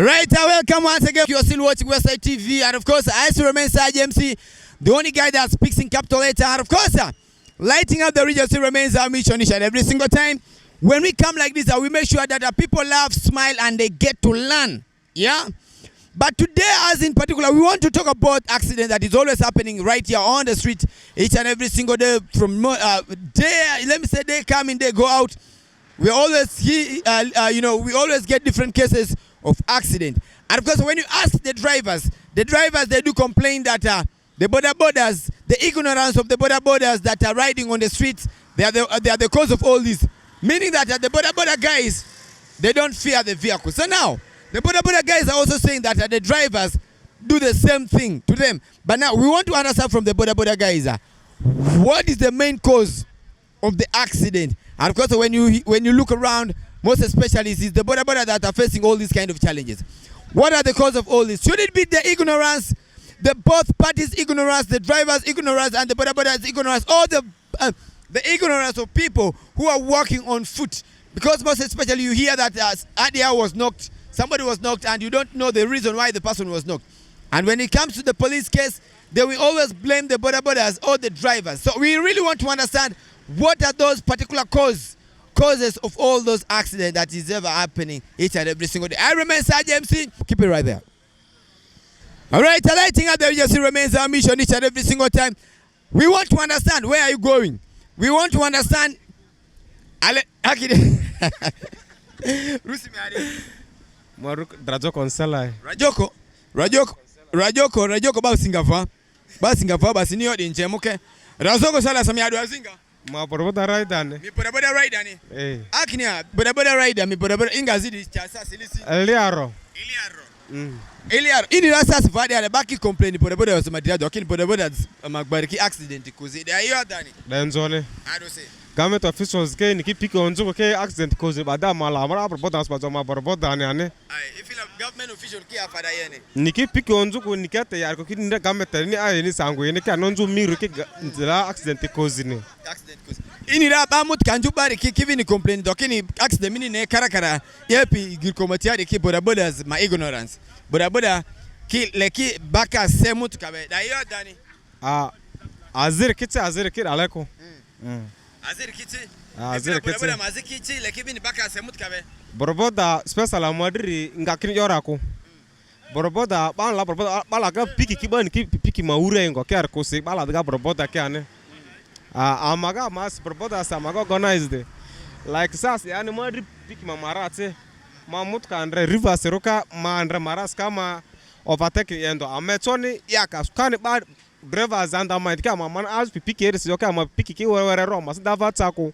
Alright, welcome once again. You're still watching Westside TV, and of course, I still remain Saj MC, the only guy that speaks in capital letter. And of course, lighting up the region still remains our mission each and every single time. When we come like this, we make sure that people laugh, smile, and they get to learn. Yeah? But today, as in particular, we want to talk about accident that is always happening right here on the street each and every single day. From they come in, they go out. We always we always get different cases of accident. And of course, when you ask the drivers they do complain that the boarders, the ignorance of the boarders that are riding on the streets, they are the cause of all this. Meaning that the border guys, they don't fear the vehicle. So now, the border guys are also saying that the drivers do the same thing to them. But now, we want to understand from the border guys, what is the main cause of the accident? And of course, when you look around, most especially it's the border that are facing all these kind of challenges. What are the cause of all this? Should it be the ignorance, the both parties' ignorance, the drivers' ignorance, and the border's ignorance, or the ignorance of people who are walking on foot? Because most especially you hear that Adia was knocked, somebody was knocked, and you don't know the reason why the person was knocked. And when it comes to the police case, they will always blame the borders or the drivers. So we really want to understand what are those particular causes of all those accidents that is ever happening each and every single day. I remain Saj MC. Keep it right there. All right, lighting up the agency remains our mission each and every single time. We want to understand where are you going. We want to understand. Rajoko basingafa basiniyo dinchemuke. Razoko sala samiado azinga. Ma bodaboda rider ne. Mi bodaboda rider ne. Aknia bodaboda rider mi bodaboda ingazidi chasa silisi. Iliaro. Iliaro. Ini rasa sifadi ale baki complain bodaboda was madirado lakini bodaboda magbariki accident kuzi. Da hiyo adani. Denzole. Adose. Government officials ke nikipiki onzuko ke accident kuzi bada mala amara bodaboda asbazo ma bodaboda ne ane. Ifila government official ki afada yene. Nikipiki onzuko nikate yarko kini nda government ni aye ni sangu yene ka nonzu miru ke nzila accident kuzi ne. Accident kuzi. Ini ra ba mut kanju bari ki kivi ni complain dokini accident mini ne karakara yepi girkomatiari ki bodaboda ma ignorance. Bodaboda ki leki baka semu tukabe. Da hiyo dani. Azir kiti aleko. Azir kiti. Bodaboda maziki kiti leki bini baka semu tukabe. Bodaboda special amadri ngakini yorako. Bodaboda bala bodaboda bala ga piki kibani ki piki maure ngo ke arkosi bala ga bodaboda ke ane. Amaga mas bodaboda sama ga organized. Like sas yani madri piki mamarate. Mamut ka andre river seroka ma andre maras kama overtake yendo ametoni yaka skani ba drivers anda ma ndika man as piki ere siyoka ma piki ki were roma dava tsako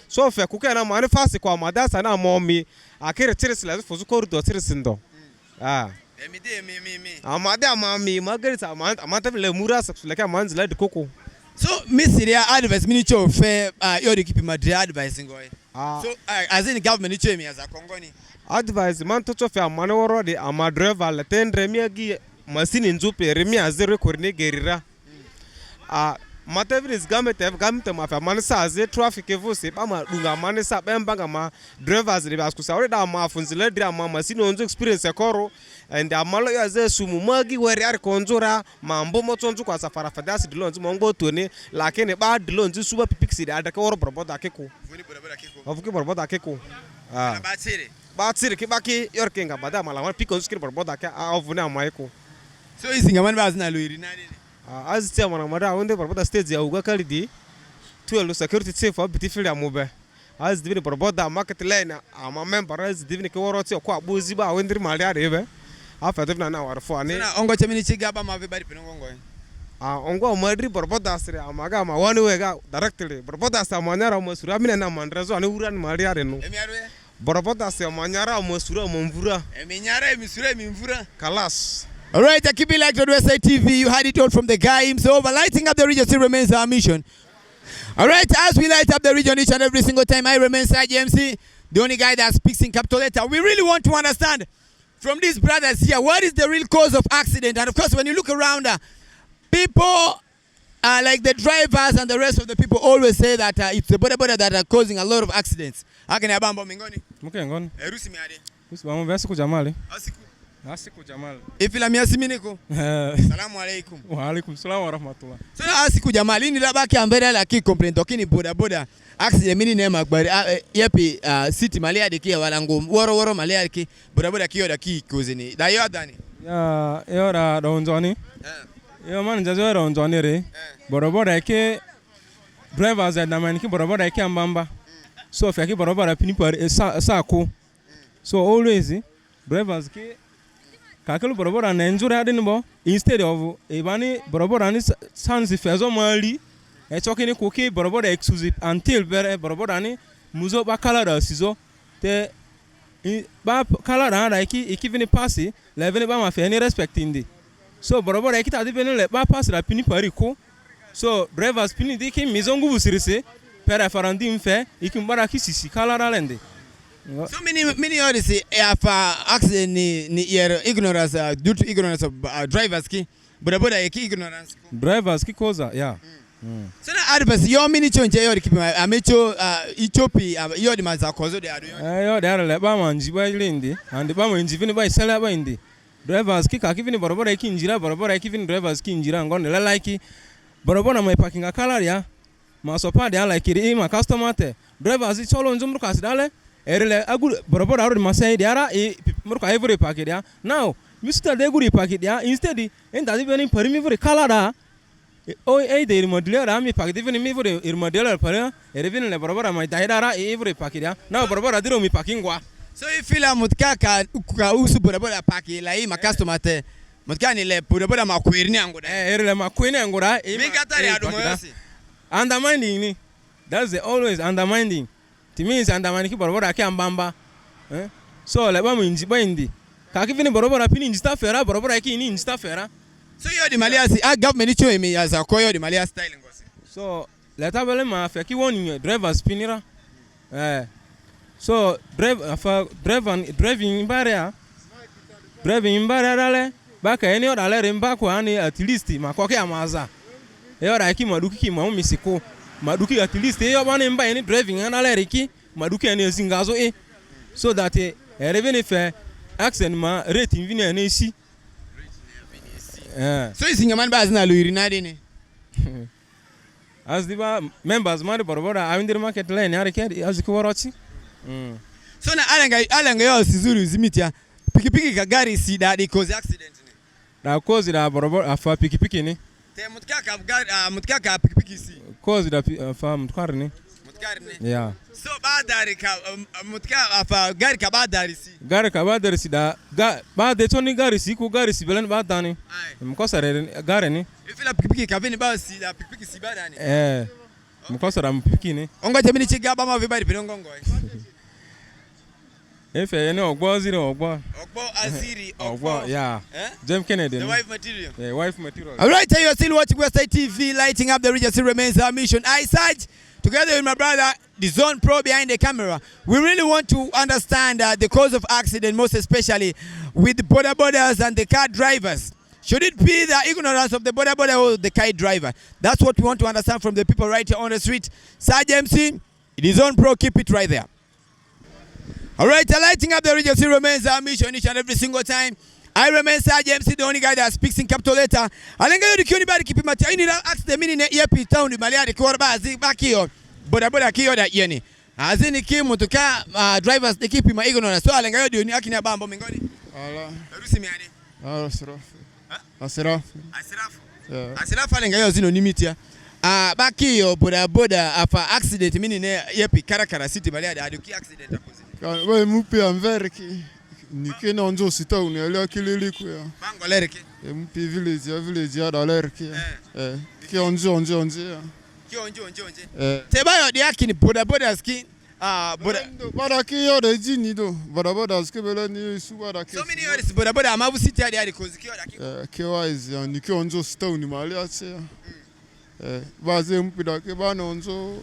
so fe ku kana ma fasi kwa madasa na momi akere tirisla fuzu corridor tirisindo mi amada mami magarita amata le murasa suleka manzila de koko. So Mr. advice minicho fe yori kipi madri advice ngoy. So as in government nicho mi as a Congoni advice man to fe amane woro de amadriver le tendre miagi machine nzupe remi azere korne gerira matavinis gamete ma fa man sa ze traffic evose ba ma dunga man sa bemba ma drivers de baskusa ore da ma funzile dira ma machine onzo experience ekoro and amalo ya ze sumu magi were ar konzura mambo motonzu kwa safara fadasi dilonzu mongo tone lakini ba dilonzu suba pipixi da ka woro borboda keko avuki borboda keko Batsiri kibaki yorkenga bada mala piko skiri borboda ka avuna maiko. So isinga man bazina luiri nani as tia mana mara onde borboda stage ya uga kalidi tuelo security safe abitifili amobe as divini borboda market line ama member as divini ke woroti ko abuzi ba wendri mali arebe afa divina na warfo ani na ongo chemini chigaba mabe bari pinongo ongo madri borboda sire amaga ma one way ga directly borboda sa manyara masura mina na mandrezo ani uran mali areno Borboda se manyara mosura momvura. Eminyara emisura emimvura. Kalas. All right, keep it like the Westside TV. You had it all from the guy himself. Lighting up the region still remains our mission. All right, as we light up the region each and every single time, I remain Saj MC, the only guy that speaks in capital letter. We really want to understand from these brothers here, what is the real cause of accident? And of course, when you look around, people like the drivers and the rest of the people always say that it's the boda that are causing a lot of accidents. How can I bambo mingoni? Mke ngoni. Rusi miade. Rusi bambo basi kujamali. Asiku. Asiku Jamal. Ifila miasi miniko. Assalamu alaikum. Wa alaikum salam wa rahmatullah. So Asiku Jamal ini labaki ambere la ki complaint okini boda accident mini ne magbari yepi city malia de ki walango woro malia ki boda ki yoda ki kozini. Da yo dani. Ya yoda donjoni. Yo man jazo donjoni re. Boda ke drivers na man ki boda ke ambamba. So fi ki boda pini par sa ko. So always drivers ki kakelu borobora na njura adini bo instead of ibani borobora ni sansi fezo mali e chokini kuki borobora exclusive until bere borobora ni muzo ba kala sizo te ba kala da iki vini passi le vini ba ma fe ni respect indi so borobora iki tadi vini le ba pass la pini pari ko so drivers pini diki mizongu busirise pere farandi mfe iki mbara kisisi kala lende. So many others if accident ni ignorance due to ignorance of drivers ki boda ki ignorance drivers ki koza yeah. So na advice yo mini chonje yo kipi amecho Ethiopia yo di maza kozo de ado yo de le ba manji ba lindi and ba manji vini ba sala ba indi drivers ki ka kivini boda ki injira boda ki vini drivers ki injira ngonde la like boda mai parking akala ya ma so pa de like ri ma customer te drivers i cholo njumru kasidale erele agul borobor aro masai diara e murko every packet ya now mr de guri packet ya instead en dadi beni permi vore kala da o e de irmodeler ami packet even mi vore irmodeler para erevin le borobor mai daira e every packet ya now borobor adiro mi pakingwa so ifila mutkaka ka usu borobor packet la i ma customer te mutkani le borobor ma kwirni angoda erele ma kwirni angoda e mi gatari adumo yosi undermining ni that's the always undermining. Timi andamani ki borobora ki ambamba so le ba mu inji ba indi ka ki vini borobora pini inji sta fera borobora ki ni inji sta fera so yo di malia si government cho emi as akoyo di malia style ngosi so le tabele ma fe ki woni drivers pinira so driving barrier dale ba ka eni oda le remba ko ani at least ma ko ke amaza e oda ki maduki ki ma misiko maduki at least yo bana mba any driving ana leriki maduki ene zingazo so that even if accident ma rating vini ene si so isinga man ba zina luiri na dini as the members mari borobora awindir market line yare ke aziki worochi so na alanga yo sizuru zimitia pikipiki ka gari si da di cause accident ni da cause da borobora afa pikipiki ni te mutkaka pikipiki si cause da afa mutkari ni yeah so badari ka mutka afa gari ka badari si da ba de toni gari si ku gari si belen ba dani mkosare gari ni ifila pikipiki ka vini ba si da pikipiki si badani mkosara mpiki ni ongo jamini chiga ba ma vibari pinongongo efe yene ogbo aziri yeah James Kennedy the wife material wife material. All right, you are still watching Westside TV, lighting up the region still remains our mission. I Sarge, together with my brother the Zone Pro behind the camera, we really want to understand the cause of accident, most especially with the borders and the car drivers. Should it be the ignorance of the border or the car driver? That's what we want to understand from the people right here on the street. Sarge MC, it is Zone Pro, keep it right there. All right, lighting up the region still remains our mission each and every single time. I remain Sarge MC, the only guy that speaks in capital letter. Alenga yodi kioni bari kipi mati. Ini na ask the mini ne yepi town di maliari kiwara ba azi baki yo. Boda kiyo da yeni. Azini kimu tuka drivers de kipi ma ignorance. So alenga yodi yoni akini abambo mingoni. Ala. Rusi miani. Asirafu. Asirafu alenga yodi zino nimitia. Baki yo boda afa accident mini ne yepi karakara city maliari aduki accident akozi. Wewe mupi amverki. Nikena onjo sita unielewa kililiku ya. Bango leriki. Mupi village ya dalerki. Ki onjo ya. Ki onjo. Tebayo di akini boda ski boda ki yo de jini do. Boda ski bele ni suba da ki. So many years boda amavu city ya kozi ki yo da ki. Ki wise ya niki onjo sita unimali ache. Baze mupi da ki bana onjo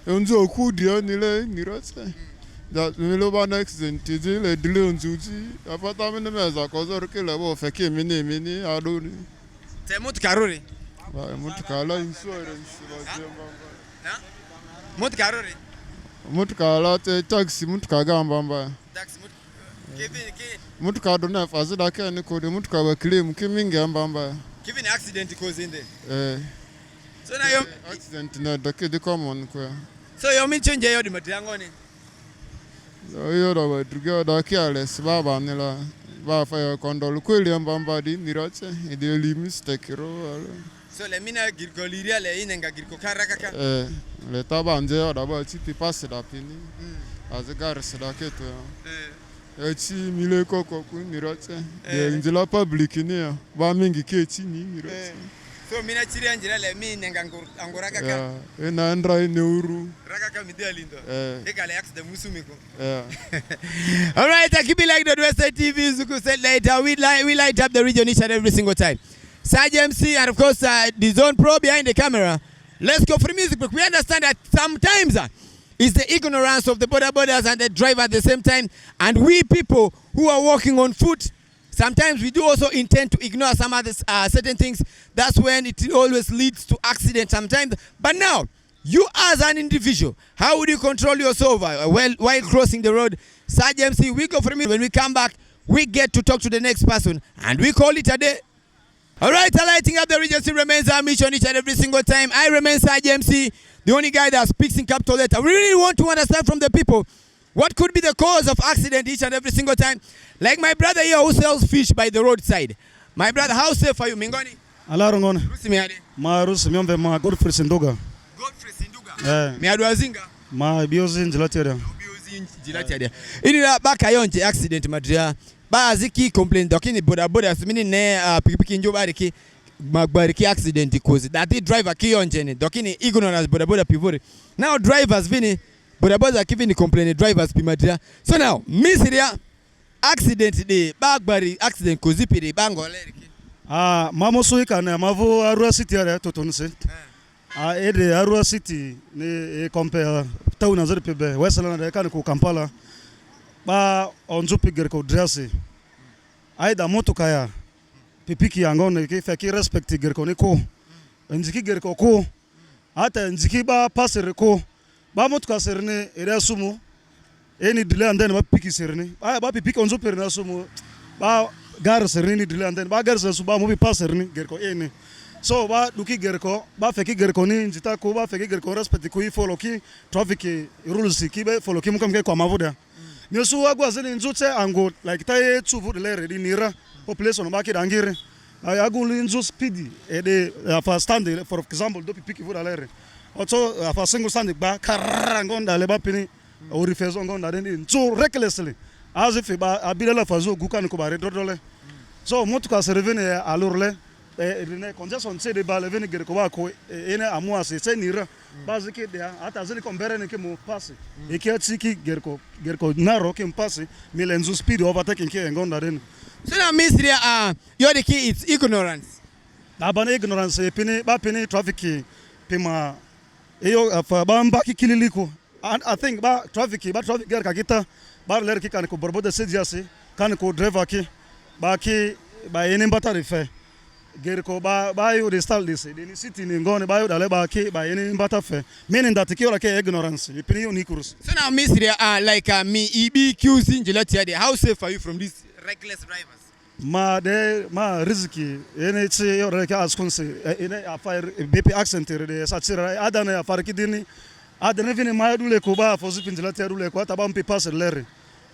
okudi ya nirotse. That milo ba accident je le dile onjuji apata mene meza kozo ke le bo fe ke mini adoni te mutkaruri ba mutkala insurance ba jamba mutkaruri mutkala te taxi mutkagamba mba taxi Mtu ka dona fazida ke ni ko de mtu ka ba claim ki mingi amba. Given accident cause in there. So now you accident na da ke de common ko. So you mean change your matangoni. Yo da ba druga da ke ales baba ne la ba fa kondol ko le amba di nirache e de li mistake ro. So le mina girko liria le inenga girko karakaka. Le taba nje da ba ti passe da pini. Azegar seda ke to. Echi mile koko ku nirache. De njela public ni ba mingi ke chi ni nirache. So mina chiri anjira le mi nenga angora kaka. Ena andra neuru. Rakaka midia lindo. Ekale accident musumiko. All right, keep it like the Westside TV. Zuku said later, we light up the region each and every single time. Saj MC and of course the Zone Pro behind the camera. Let's go for music, but we understand that sometimes it's the ignorance of the borders and the driver at the same time, and we people who are walking on foot, sometimes we do also intend to ignore some other certain things. That's when it always leads to accidents sometimes. But now, you as an individual, how would you control yourself while crossing the road? Saj MC, we go for music. When we come back, we get to talk to the next person, and we call it a day. All right, lighting up the region still remains our mission each and every single time. I remain Saj MC, the only guy that speaks in capital letter. We really want to understand from the people what could be the cause of accident each and every single time. Like my brother here who sells fish by the roadside. My brother, how safe are you, Mingoni? Alaro ngone. Rusi miade. Ma rusi miombe ma Godfrey Sinduga. Godfrey Sinduga. Miadu azinga. Ma biozi njilatiada. Biozi njilatiada. Ini la baka yonje accident madria. Ba ziki complain dokini boda simini ne pikipiki njo bariki magbariki accident cause that the driver kiyonje ne dokini ignorance boda pivori. Now drivers vini boda kivini complain drivers pimadria. So now misiria accident de bagbari accident cause piri bango leriki. Mamo suika ne mavu Arua City ya totonse. Ede Arua City ne compare town azuri pebe Westland de kan ku Kampala. Ba onjupi gerko dresse aida moto kaya pipiki yangone ke feki respect gerko ne ko njiki gerko ko ata njiki ba passer ko ba moto ka serne ere sumu eni delay and then ba piki serne ba pipiki onjupi na sumu ba gar serne ni delay and then ba gar su ba mo bi passer ni gerko eni so ba duki gerko ba feki gerko ni njita ko ba feki gerko respect ko i follow ki traffic rules ki be follow ki mukam ke kwa mavuda Nyosu wagwa zini nzute ango like taye tsuvu de lere di nira population baki dangire agu nzu speedy ede for stand for example do pipiki vuda lere also for single stand ba karangonda le ba pini o refezo ngonda den nzu recklessly as if ba abila fazo gukan ko bare dodole so motu ka servene alurle ne congestion se de ba le vene gere ko ba ko ene amua se nira baziki dia hata zili kombere ne ke mo passe e ke tsiki gerko naro ke passe milenzu speed overtaking ke ngonda den so na misri your the key it's ignorance abana ignorance pini ba pini traffic pima eyo fa ba mbaki kililiko I think ba traffic ger ka kita ba ler ki kan ko borboda se diase kan ko driver ki ba ene mbata refe gerko ba you install this in city ni ngone ba you dale ba ke ba ene mbata fe meaning that ke ora ke ignorance pini unikurus so now misri like me EBQ sinjilati ade how safe are you from these reckless drivers ma riziki ene che ora ke askunse ene affair BP accent de satira adana affair kidini adana vini ma dule ko ba fo sinjilati dule ko taba mpi passer lere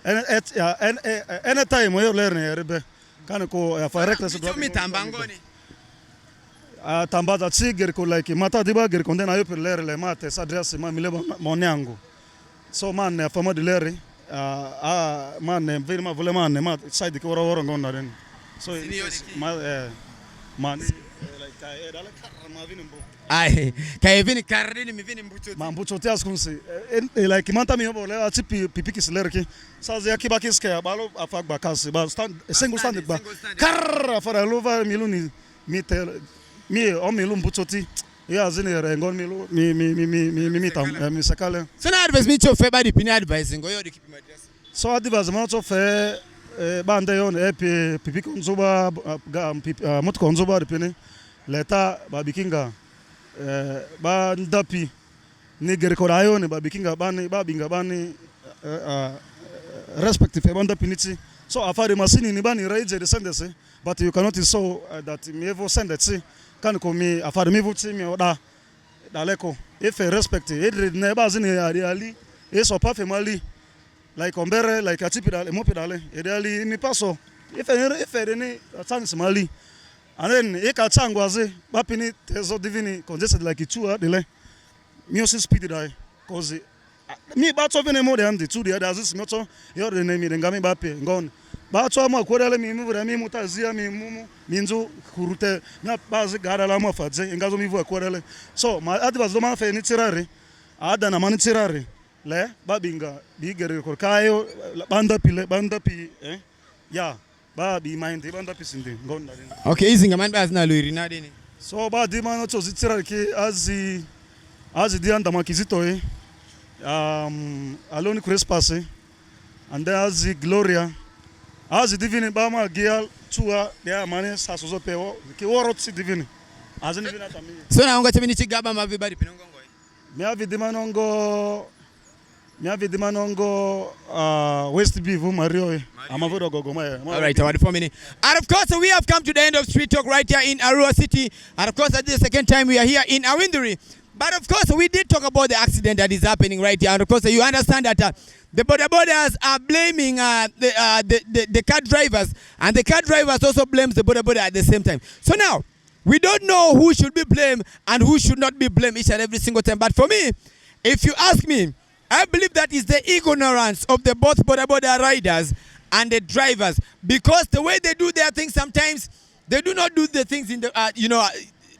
ene time yo lere ne rebe kan ko affair reckless driving tambangoni tambaza tsiger ko like mata diba ger konde na yo per lere le mate sa address ma mile monyango so man fama de lere man veri ma vole man ma side ko woro ngona den so man like dala karma vinimbo ai kai vini karrini mi vini mbuchoti ma mbuchoti askunse like manta mi yo le ati pipiki slere ki sa ze akibaki ske balo afagba kasi ba stand single stand ba kar fara lova miluni mi o milu mbuchoti ya zini ngon milu mi tam mi sakale so na advice mi cho fe ba di pini advice ngo yo de keep my address so advice ma cho fe bande yon pipiki nzuba motko nzuba de pini leta ba bikinga ba ndapi ni gerko rayo ne ba bikinga bani ba binga bani respect fe banda piniti. So afari masini ni bani raije de sende se, but you cannot so that me evo sende ti kan ko mi afari mi vuti mi oda daleko. If respect edre ne bazini ali e so pa fe mali like ombere like atipidale mo pedale edali ni paso if ni chance mali and then e ka changwaze bapini tezo divini congested like itua dele music speed dai cause mi ba to vene mo de am the two the others mi to yo de ne mi de ngami ba pe ngon ba to mo ko dele mi mu vura mi mutazia mi mu minzu kurute na bazi gara la mo faze ngazo mi vu ko dele so ma advance do ma fe ni tirare ada na mani tirare le babinga bigere ko kayo banda pi ya ba bi mind banda pi sinde ngon okay izinga man bas na luiri na deni so ba di man to zitira ke azi di anda makizito aloni crespase and then azi gloria azi divini ba ma gial tua dia mane sasozo pewo ke worot divini azi divini atami so na ngo temini chigaba mavi bari pinongo mi avi di manongo West Bivu Mario amavodo gogoma. All right, about 4 minutes. And of course, we have come to the end of Street Talk right here in Arua City. And of course, this is the second time we are here in Awinduri. But of course, we did talk about the accident that is happening right here. And of course, you understand that the border borders are blaming the car drivers, and the car drivers also blames the border border at the same time. So now, we don't know who should be blamed and who should not be blamed each and every single time. But for me, if you ask me, I believe that is the ignorance of the both border riders and the drivers, because the way they do their things sometimes they do not do the things in the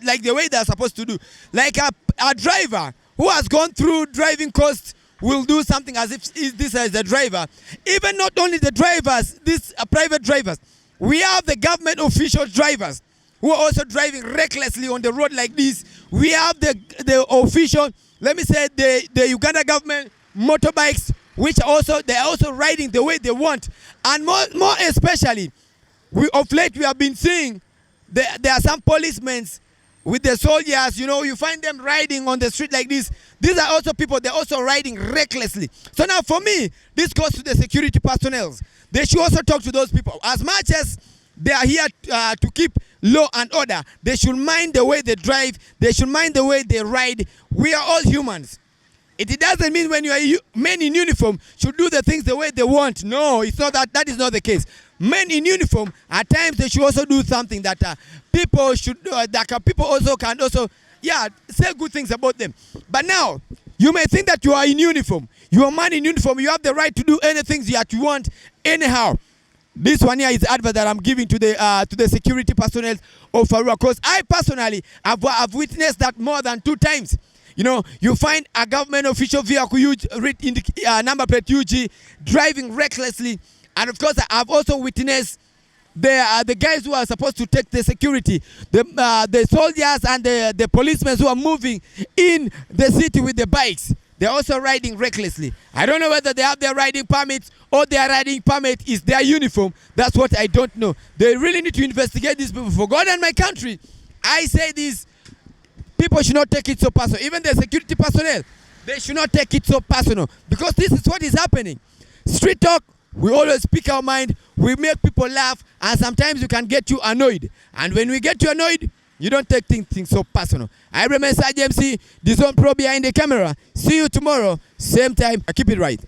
like the way they are supposed to do. Like a driver who has gone through driving course will do something as if this is a driver. Even not only the drivers, these private drivers, we have the government official drivers who are also driving recklessly on the road like this. We have the official, let me say, the Uganda government motorbikes, which they are also riding the way they want. And more especially, of late we have been seeing there are some policemen with the soldiers, you find them riding on the street like this. These are also people, they're also riding recklessly. So now for me, this goes to the security personnel. They should also talk to those people. As much as they are here to keep law and order, they should mind the way they drive, they should mind the way they ride. We are all humans. It doesn't mean when you are men in uniform should do the things the way they want. No, it's not that. That is not the case. Men in uniform, at times they should also do something that people should people also can say good things about them. But now, you may think that you are in uniform. You are a man in uniform. You have the right to do anything that you want anyhow. This one here is advert that I'm giving to the security personnel of Arua. Because I personally have witnessed that more than 2 times. You find a government official vehicle, number plate UG, driving recklessly. And of course, I've also witnessed the guys who are supposed to take the security, the soldiers and the policemen who are moving in the city with the bikes. They're also riding recklessly. I don't know whether they have their riding permits or their riding permit is their uniform. That's what I don't know. They really need to investigate these people. For God and my country, I say this. People should not take it so personal. Even the security personnel, they should not take it so personal, because this is what is happening. Street talk, we always speak our mind, we make people laugh, and sometimes you can get you annoyed. And when we get you annoyed, you don't take things so personal. I remain Saj MC, this one Pro behind the camera. See you tomorrow, same time. Keep it right.